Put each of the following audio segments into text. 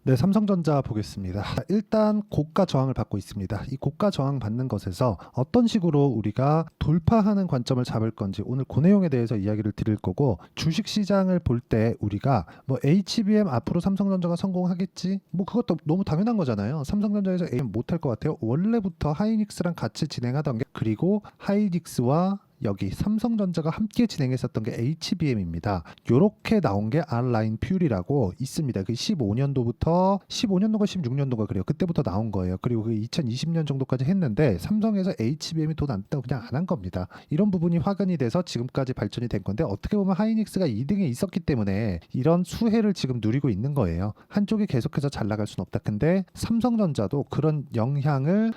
네, 삼성전자 보겠습니다. 일단 고가 저항을 받고 있습니다. 이 고가 저항 받는 것에서 어떤 식으로 우리가 돌파하는 관점을 잡을 건지 오늘 그 내용에 대해서 이야기를 드릴 거고, 주식 시장을 볼 때 우리가 뭐 HBM 앞으로 삼성전자가 성공하겠지? 뭐 그것도 너무 당연한 거잖아요. 삼성전자에서 HBM 못할 것 같아요. 원래부터 하이닉스랑 같이 진행하던 게, 그리고 하이닉스와 여기 삼성전자가 함께 진행했었던 게 HBM입니다. 요렇게 나온 게 R라인 퓨리라고 있습니다. 그 15년도부터 15년도가 16년도가 그래요. 그때부터 나온 거예요. 그리고 그 2020년 정도까지 했는데 삼성에서 HBM이 돈 안 떼고 그냥 안 한 겁니다. 이런 부분이 화근이 돼서 지금까지 발전이 된 건데, 어떻게 보면 하이닉스가 2등에 있었기 때문에 이런 수혜를 지금 누리고 있는 거예요. 한쪽이 계속해서 잘 나갈 수는 없다. 근데 삼성전자도 그런 영향을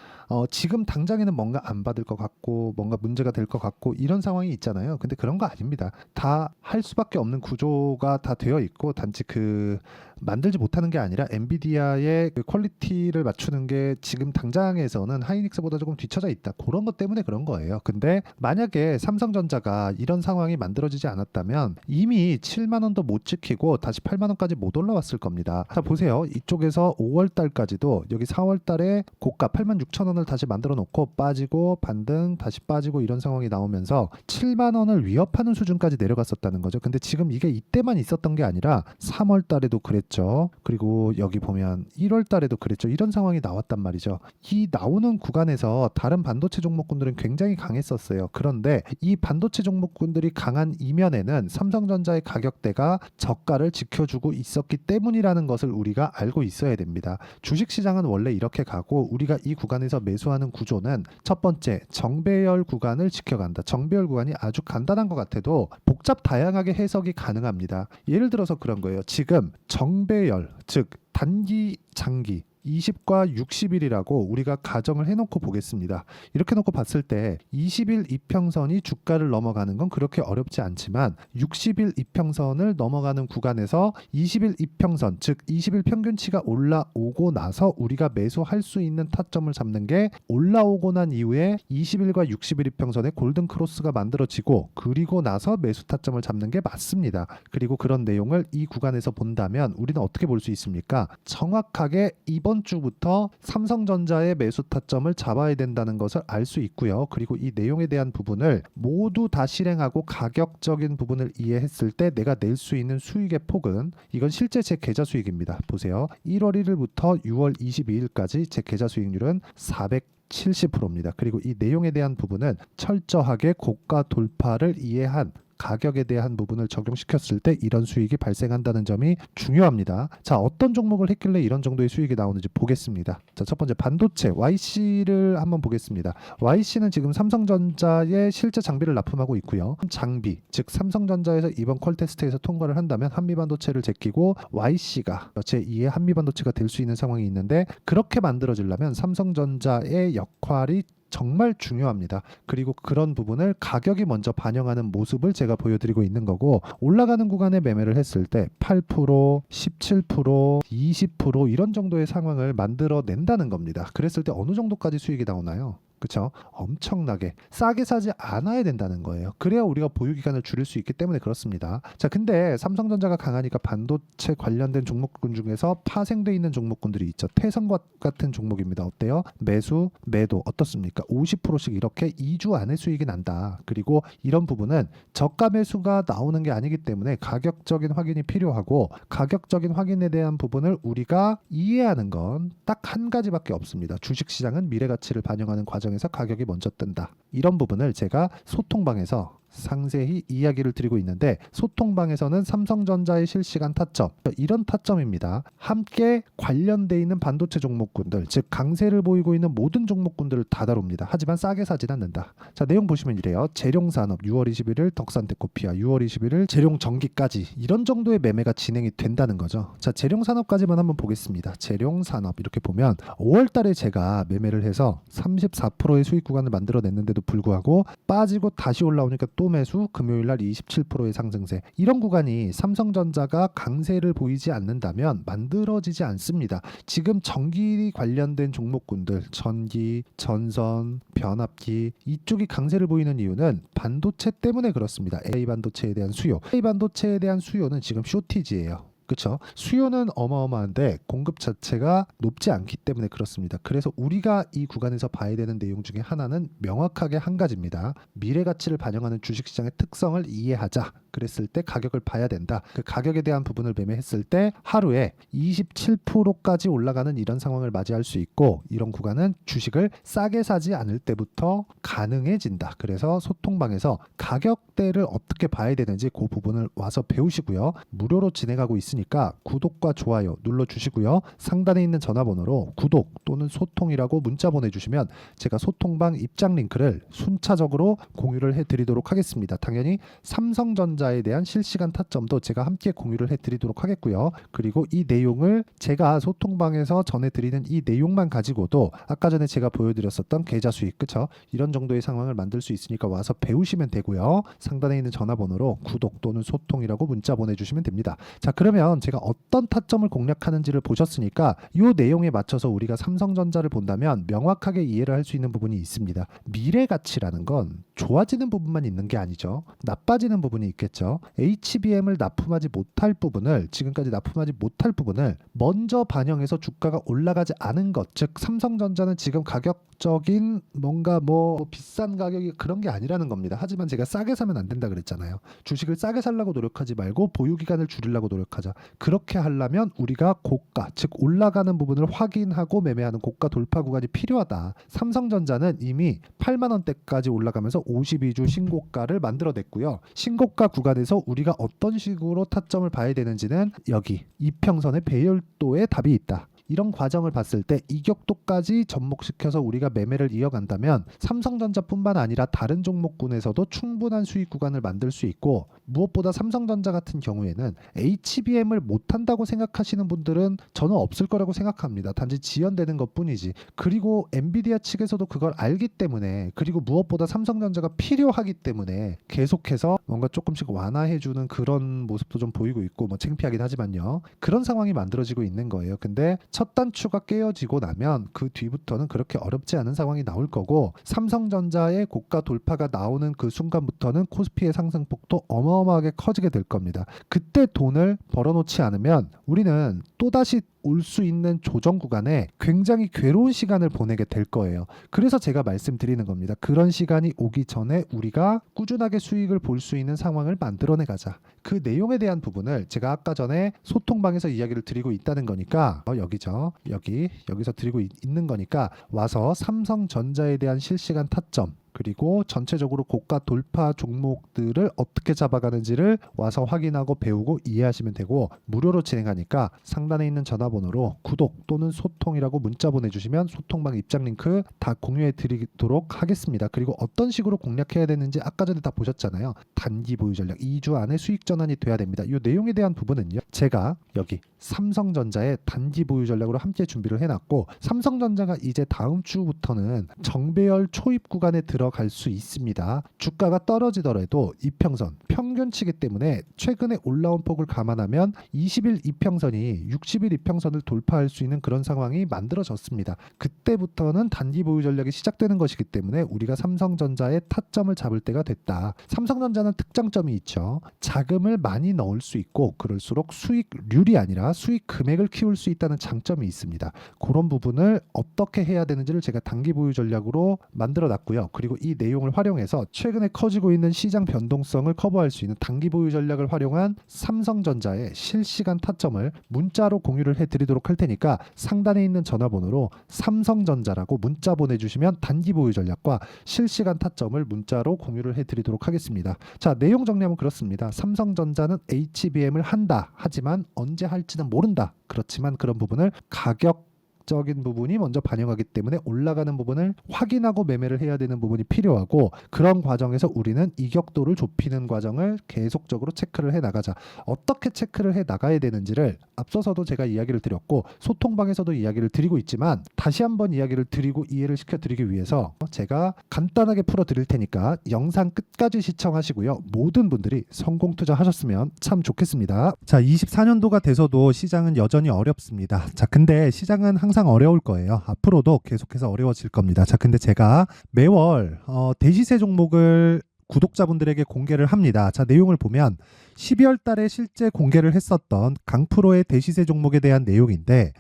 지금 당장에는 뭔가 안 받을 것 같고 뭔가 문제가 될 것 같고 이런 상황이 있잖아요. 근데 그런 거 아닙니다. 다 할 수밖에 없는 구조가 다 되어 있고, 단지 그 만들지 못하는 게 아니라 엔비디아의 그 퀄리티를 맞추는 게 지금 당장에서는 하이닉스보다 조금 뒤처져 있다. 그런 것 때문에 그런 거예요. 근데 만약에 삼성전자가 이런 상황이 만들어지지 않았다면 이미 7만 원도 못 지키고 다시 8만 원까지 못 올라왔을 겁니다. 자, 보세요. 이쪽에서 5월 달까지도 여기 4월 달에 고가 8만 6천 원을 다시 만들어 놓고 빠지고 반등 다시 빠지고 이런 상황이 나오면서 7만 원을 위협하는 수준까지 내려갔었다는 거죠. 근데 지금 이게 이때만 있었던 게 아니라 3월 달에도 그랬죠. 그리고 여기 보면 1월 달에도 그랬죠. 이런 상황이 나왔단 말이죠. 이 나오는 구간에서 다른 반도체 종목군들은 굉장히 강했었어요. 그런데 이 반도체 종목군들이 강한 이면에는 삼성전자의 가격대가 저가를 지켜주고 있었기 때문이라는 것을 우리가 알고 있어야 됩니다. 주식시장은 원래 이렇게 가고, 우리가 이 구간에서 매수하는 구조는 첫 번째, 정배열 구간을 지켜간다. 정배열 구간이 아주 간단한 것 같아도 복잡 다양하게 해석이 가능합니다. 예를 들어서 그런 거예요. 지금 정배열, 즉 단기, 장기 20과 60일이라고 우리가 가정을 해놓고 보겠습니다. 이렇게 놓고 봤을 때 20일 이평선이 주가를 넘어가는 건 그렇게 어렵지 않지만, 60일 이평선을 넘어가는 구간에서 20일 이평선, 즉 20일 평균치가 올라오고 나서 우리가 매수할 수 있는 타점을 잡는 게, 올라오고 난 이후에 20일과 60일 이평선의 골든 크로스가 만들어지고 그리고 나서 매수 타점을 잡는 게 맞습니다. 그리고 그런 내용을 이 구간에서 본다면 우리는 어떻게 볼 수 있습니까? 정확하게 이번 주부터 삼성전자의 매수 타점을 잡아야 된다는 것을 알 수 있고요. 그리고 이 내용에 대한 부분을 모두 다 실행하고 가격적인 부분을 이해했을 때 내가 낼 수 있는 수익의 폭은, 이건 실제 제 계좌 수익입니다. 보세요. 1월 1일부터 6월 22일까지 제 계좌 수익률은 470%입니다. 그리고 이 내용에 대한 부분은 철저하게 고가 돌파를 이해한 가격에 대한 부분을 적용시켰을 때 이런 수익이 발생한다는 점이 중요합니다. 자, 어떤 종목을 했길래 이런 정도의 수익이 나오는지 보겠습니다. 자, 첫 번째 반도체 YC를 한번 보겠습니다. YC는 지금 삼성전자의 실제 장비를 납품하고 있고요. 장비, 즉 삼성전자에서 이번 퀄 테스트에서 통과를 한다면 한미반도체를 제끼고 YC가 제2의 한미반도체가 될 수 있는 상황이 있는데, 그렇게 만들어지려면 삼성전자의 역할이 정말 중요합니다. 그리고 그런 부분을 가격이 먼저 반영하는 모습을 제가 보여드리고 있는 거고, 올라가는 구간에 매매를 했을 때 8%, 17%, 20% 이런 정도의 상황을 만들어낸다는 겁니다. 그랬을 때 어느 정도까지 수익이 나오나요? 그렇죠? 엄청나게 싸게 사지 않아야 된다는 거예요. 그래야 우리가 보유 기간을 줄일 수 있기 때문에 그렇습니다. 자, 근데 삼성전자가 강하니까 반도체 관련된 종목군 중에서 파생돼 있는 종목군들이 있죠. 태성과 같은 종목입니다. 어때요? 매수, 매도 어떻습니까? 50%씩 이렇게 2주 안에 수익이 난다. 그리고 이런 부분은 저가 매수가 나오는 게 아니기 때문에 가격적인 확인이 필요하고, 가격적인 확인에 대한 부분을 우리가 이해하는 건 딱 한 가지밖에 없습니다. 주식시장은 미래가치를 반영하는 과정에서 가격이 먼저 뜬다. 이런 부분을 제가 소통방에서 상세히 이야기를 드리고 있는데, 소통방에서는 삼성전자의 실시간 타점, 이런 타점입니다. 함께 관련돼 있는 반도체 종목군들, 즉 강세를 보이고 있는 모든 종목군들을 다 다룹니다. 하지만 싸게 사진 않는다. 자, 내용 보시면 이래요. 재룡산업 6월 21일 덕산테코피아, 6월 21일 재룡전기까지 이런 정도의 매매가 진행이 된다는 거죠. 자, 재룡산업까지만 한번 보겠습니다. 재룡산업 이렇게 보면 5월 달에 제가 매매를 해서 34%의 수익 구간을 만들어냈는데도 불구하고 빠지고 다시 올라오니까 또 매수, 금요일날 27%의 상승세. 이런 구간이 삼성전자가 강세를 보이지 않는다면 만들어지지 않습니다. 지금 전기 관련된 종목군들, 전기, 전선, 변압기 이쪽이 강세를 보이는 이유는 반도체 때문에 그렇습니다. AI 반도체에 대한 수요. AI 반도체에 대한 수요는 지금 쇼티지예요. 그렇죠? 수요는 어마어마한데 공급 자체가 높지 않기 때문에 그렇습니다. 그래서 우리가 이 구간에서 봐야 되는 내용 중에 하나는 명확하게 한 가지입니다. 미래 가치를 반영하는 주식시장의 특성을 이해하자. 그랬을 때 가격을 봐야 된다. 그 가격에 대한 부분을 매매했을 때 하루에 27%까지 올라가는 이런 상황을 맞이할 수 있고, 이런 구간은 주식을 싸게 사지 않을 때부터 가능해진다. 그래서 소통방에서 가격대를 어떻게 봐야 되는지 그 부분을 와서 배우시고요. 무료로 진행하고 있으니까 구독과 좋아요 눌러주시고요. 상단에 있는 전화번호로 구독 또는 소통이라고 문자 보내주시면 제가 소통방 입장 링크를 순차적으로 공유를 해드리도록 하겠습니다. 당연히 삼성전자에 대한 실시간 타점도 제가 함께 공유를 해드리도록 하겠고요. 그리고 이 내용을 제가 소통방에서 전해드리는 이 내용만 가지고도 아까 전에 제가 보여드렸었던 계좌 수익, 그쵸? 이런 정도의 상황을 만들 수 있으니까 와서 배우시면 되고요. 상단에 있는 전화번호로 구독 또는 소통이라고 문자 보내주시면 됩니다. 자, 그러면 제가 어떤 타점을 공략하는지를 보셨으니까 이 내용에 맞춰서 우리가 삼성전자를 본다면 명확하게 이해를 할 수 있는 부분이 있습니다. 미래 가치라는 건 좋아지는 부분만 있는 게 아니죠. 나빠지는 부분이 있겠죠. HBM을 납품하지 못할 부분을, 지금까지 납품하지 못할 부분을 먼저 반영해서 주가가 올라가지 않은 것, 즉 삼성전자는 지금 가격적인 뭔가 뭐 비싼 가격이 그런 게 아니라는 겁니다. 하지만 제가 싸게 사면 안 된다 그랬잖아요. 주식을 싸게 살라고 노력하지 말고 보유 기간을 줄이려고 노력하자. 그렇게 하려면 우리가 고가, 즉 올라가는 부분을 확인하고 매매하는 고가 돌파 구간이 필요하다. 삼성전자는 이미 8만 원대까지 올라가면서 52주 신고가를 만들어냈고요. 신고가 구간에서 우리가 어떤 식으로 타점을 봐야 되는지는 여기 이평선의 배열도에 답이 있다. 이런 과정을 봤을 때 이격도까지 접목시켜서 우리가 매매를 이어간다면 삼성전자뿐만 아니라 다른 종목군에서도 충분한 수익 구간을 만들 수 있고, 무엇보다 삼성전자 같은 경우에는 HBM을 못한다고 생각하시는 분들은 저는 없을 거라고 생각합니다. 단지 지연되는 것뿐이지. 그리고 엔비디아 측에서도 그걸 알기 때문에, 그리고 무엇보다 삼성전자가 필요하기 때문에 계속해서 뭔가 조금씩 완화해주는 그런 모습도 좀 보이고 있고, 뭐 창피하긴 하지만요. 그런 상황이 만들어지고 있는 거예요. 근데 첫 단추가 깨어지고 나면 그 뒤부터는 그렇게 어렵지 않은 상황이 나올 거고, 삼성전자의 고가 돌파가 나오는 그 순간부터는 코스피의 상승폭도 어마어마하게 커지게 될 겁니다. 그때 돈을 벌어놓지 않으면 우리는 또다시 올 수 있는 조정 구간에 굉장히 괴로운 시간을 보내게 될 거예요. 그래서 제가 말씀드리는 겁니다. 그런 시간이 오기 전에 우리가 꾸준하게 수익을 볼 수 있는 상황을 만들어내 가자. 그 내용에 대한 부분을 제가 아까 전에 소통방에서 이야기를 드리고 있다는 거니까 여기죠. 여기서 드리고 있는 거니까 와서 삼성전자에 대한 실시간 타점, 그리고 전체적으로 고가 돌파 종목들을 어떻게 잡아가는지를 와서 확인하고 배우고 이해하시면 되고, 무료로 진행하니까 상단에 있는 전화번호로 구독 또는 소통이라고 문자 보내주시면 소통방 입장 링크 다 공유해 드리도록 하겠습니다. 그리고 어떤 식으로 공략해야 되는지 아까 전에 다 보셨잖아요. 단기 보유 전략 2주 안에 수익 전환이 돼야 됩니다. 이 내용에 대한 부분은요, 제가 여기 삼성전자의 단기 보유 전략으로 함께 준비를 해놨고, 삼성전자가 이제 다음 주부터는 정배열 초입 구간에 들어갈 수 있습니다. 주가가 떨어지더라도 이평선 평균치기 때문에 최근에 올라온 폭을 감안하면 20일 이평선이 60일 이평선을 돌파할 수 있는 그런 상황이 만들어졌습니다. 그때부터는 단기 보유 전략이 시작되는 것이기 때문에 우리가 삼성전자의 타점을 잡을 때가 됐다. 삼성전자는 특장점이 있죠. 자금을 많이 넣을 수 있고, 그럴수록 수익률이 아니라 수익 금액을 키울 수 있다는 장점이 있습니다. 그런 부분을 어떻게 해야 되는지를 제가 단기 보유 전략으로 만들어 놨고요. 그리고 이 내용을 활용해서 최근에 커지고 있는 시장 변동성을 커버할 수 있는 단기 보유 전략을 활용한 삼성전자의 실시간 타점을 문자로 공유를 해드리도록 할 테니까 상단에 있는 전화번호로 삼성전자라고 문자 보내주시면 단기 보유 전략과 실시간 타점을 문자로 공유를 해드리도록 하겠습니다. 자, 내용 정리하면 그렇습니다. 삼성전자는 HBM을 한다. 하지만 언제 할지는 모른다. 그렇지만 그런 부분을 가격적인 부분이 먼저 반영하기 때문에 올라가는 부분을 확인하고 매매를 해야 되는 부분이 필요하고, 그런 과정에서 우리는 이격도를 좁히는 과정을 계속적으로 체크를 해 나가자. 어떻게 체크를 해 나가야 되는지를 앞서서도 제가 이야기를 드렸고 소통방에서도 이야기를 드리고 있지만, 다시 한번 이야기를 드리고 이해를 시켜드리기 위해서 제가 간단하게 풀어드릴 테니까 영상 끝까지 시청하시고요. 모든 분들이 성공 투자하셨으면 참 좋겠습니다. 자, 24년도가 돼서도 시장은 여전히 어렵습니다. 자, 근데 시장은 항상 어려울 거예요. 앞으로도 계속해서 어려워질 겁니다. 자, 근데 제가 매월 대시세 종목을 구독자분들에게 공개를 합니다. 자, 내용을 보면 12월 달에 실제 공개를 했었던 강프로의 대시세 종목에 대한 내용인데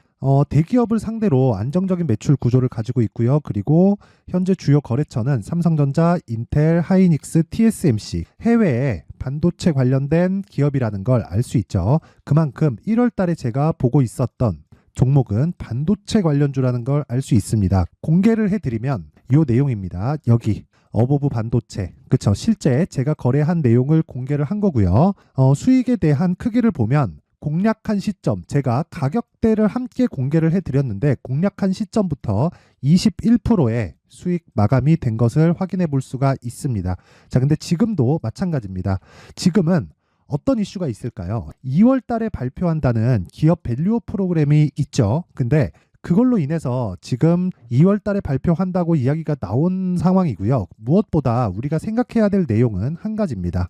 대기업을 상대로 안정적인 매출 구조를 가지고 있고요. 그리고 현재 주요 거래처는 삼성전자, 인텔, 하이닉스, TSMC, 해외에 반도체 관련된 기업이라는 걸 알 수 있죠. 그만큼 1월 달에 제가 보고 있었던 종목은 반도체 관련주라는 걸 알 수 있습니다. 공개를 해드리면 이 내용입니다. 여기 어보브 반도체, 그쵸? 실제 제가 거래한 내용을 공개를 한 거고요. 수익에 대한 크기를 보면 공략한 시점, 제가 가격대를 함께 공개를 해드렸는데 공략한 시점부터 21%의 수익 마감이 된 것을 확인해 볼 수가 있습니다. 자, 근데 지금도 마찬가지입니다. 지금은 어떤 이슈가 있을까요? 2월 달에 발표한다는 기업 밸류업 프로그램이 있죠. 근데 그걸로 인해서 지금 2월 달에 발표한다고 이야기가 나온 상황이고요. 무엇보다 우리가 생각해야 될 내용은 한 가지입니다.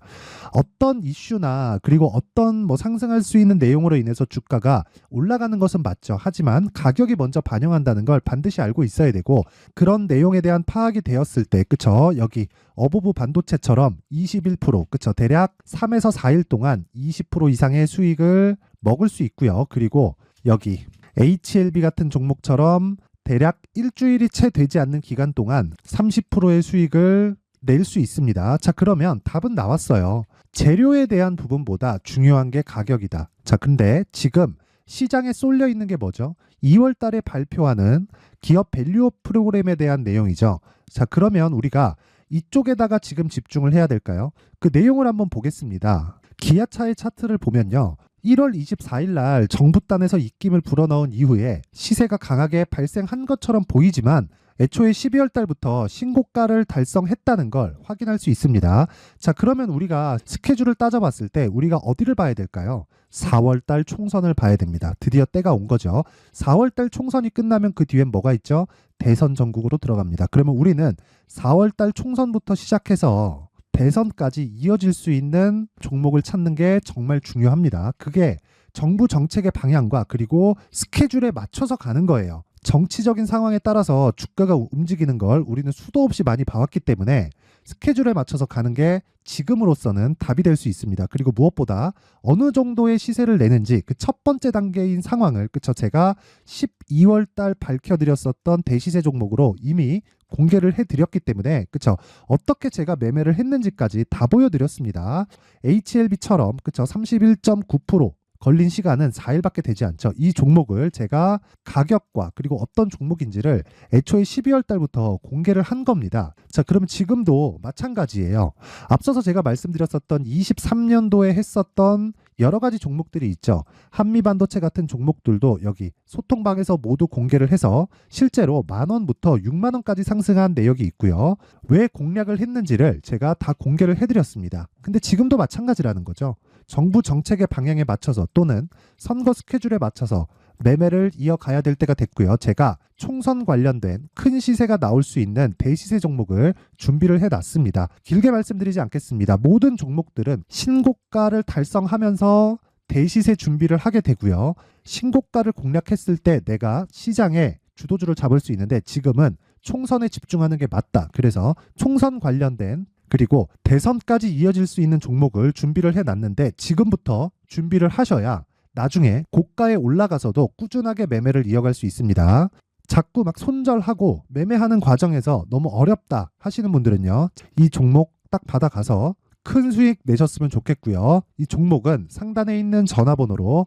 어떤 이슈나 그리고 어떤 상승할 수 있는 내용으로 인해서 주가가 올라가는 것은 맞죠. 하지만 가격이 먼저 반영한다는 걸 반드시 알고 있어야 되고, 그런 내용에 대한 파악이 되었을 때, 그쵸? 여기 어보브 반도체처럼 21%, 그쵸? 대략 3에서 4일 동안 20% 이상의 수익을 먹을 수 있고요. 그리고 여기 HLB 같은 종목처럼 대략 일주일이 채 되지 않는 기간 동안 30%의 수익을 낼 수 있습니다. 자, 그러면 답은 나왔어요. 재료에 대한 부분보다 중요한 게 가격이다. 자, 근데 지금 시장에 쏠려 있는 게 뭐죠? 2월 달에 발표하는 기업 밸류업 프로그램에 대한 내용이죠. 자, 그러면 우리가 이쪽에다가 지금 집중을 해야 될까요? 그 내용을 한번 보겠습니다. 기아차의 차트를 보면요. 1월 24일 날 정부단에서 입김을 불어넣은 이후에 시세가 강하게 발생한 것처럼 보이지만 애초에 12월 달부터 신고가를 달성했다는 걸 확인할 수 있습니다. 자, 그러면 우리가 스케줄을 따져봤을 때 우리가 어디를 봐야 될까요? 4월 달 총선을 봐야 됩니다. 드디어 때가 온 거죠. 4월 달 총선이 끝나면 그 뒤엔 뭐가 있죠? 대선 전국으로 들어갑니다. 그러면 우리는 4월 달 총선부터 시작해서 대선까지 이어질 수 있는 종목을 찾는 게 정말 중요합니다. 그게 정부 정책의 방향과 그리고 스케줄에 맞춰서 가는 거예요. 정치적인 상황에 따라서 주가가 움직이는 걸 우리는 수도 없이 많이 봐왔기 때문에 스케줄에 맞춰서 가는 게 지금으로서는 답이 될 수 있습니다. 그리고 무엇보다 어느 정도의 시세를 내는지 그 첫 번째 단계인 상황을, 그쵸? 제가 12월 달 밝혀드렸었던 대시세 종목으로 이미 공개를 해드렸기 때문에, 그쵸? 어떻게 제가 매매를 했는지까지 다 보여드렸습니다. HLB처럼, 그쵸? 31.9% 걸린 시간은 4일밖에 되지 않죠. 이 종목을 제가 가격과 그리고 어떤 종목인지를 애초에 12월 달부터 공개를 한 겁니다. 자, 그러면 지금도 마찬가지예요. 앞서서 제가 말씀드렸었던 23년도에 했었던 여러 가지 종목들이 있죠. 한미반도체 같은 종목들도 여기 소통방에서 모두 공개를 해서 실제로 10,000원부터 60,000원까지 상승한 내역이 있고요. 왜 공략을 했는지를 제가 다 공개를 해드렸습니다. 근데 지금도 마찬가지라는 거죠. 정부 정책의 방향에 맞춰서 또는 선거 스케줄에 맞춰서 매매를 이어가야 될 때가 됐고요. 제가 총선 관련된 큰 시세가 나올 수 있는 대시세 종목을 준비를 해놨습니다. 길게 말씀드리지 않겠습니다. 모든 종목들은 신고가를 달성하면서 대시세 준비를 하게 되고요. 신고가를 공략했을 때 내가 시장에 주도주를 잡을 수 있는데 지금은 총선에 집중하는 게 맞다. 그래서 총선 관련된 그리고 대선까지 이어질 수 있는 종목을 준비를 해놨는데 지금부터 준비를 하셔야 나중에 고가에 올라가서도 꾸준하게 매매를 이어갈 수 있습니다. 자꾸 막 손절하고 매매하는 과정에서 너무 어렵다 하시는 분들은요. 이 종목 딱 받아가서 큰 수익 내셨으면 좋겠고요. 이 종목은 상단에 있는 전화번호로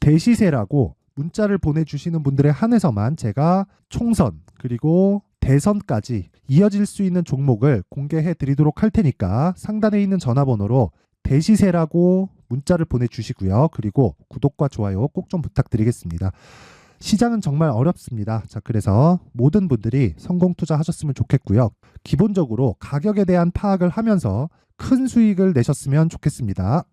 대시세라고 문자를 보내주시는 분들에 한해서만 제가 총선 그리고 대선까지 이어질 수 있는 종목을 공개해 드리도록 할 테니까 상단에 있는 전화번호로 대시세라고 문자를 보내주시고요. 그리고 구독과 좋아요 꼭 좀 부탁드리겠습니다. 시장은 정말 어렵습니다. 자, 그래서 모든 분들이 성공 투자하셨으면 좋겠고요. 기본적으로 가격에 대한 파악을 하면서 큰 수익을 내셨으면 좋겠습니다.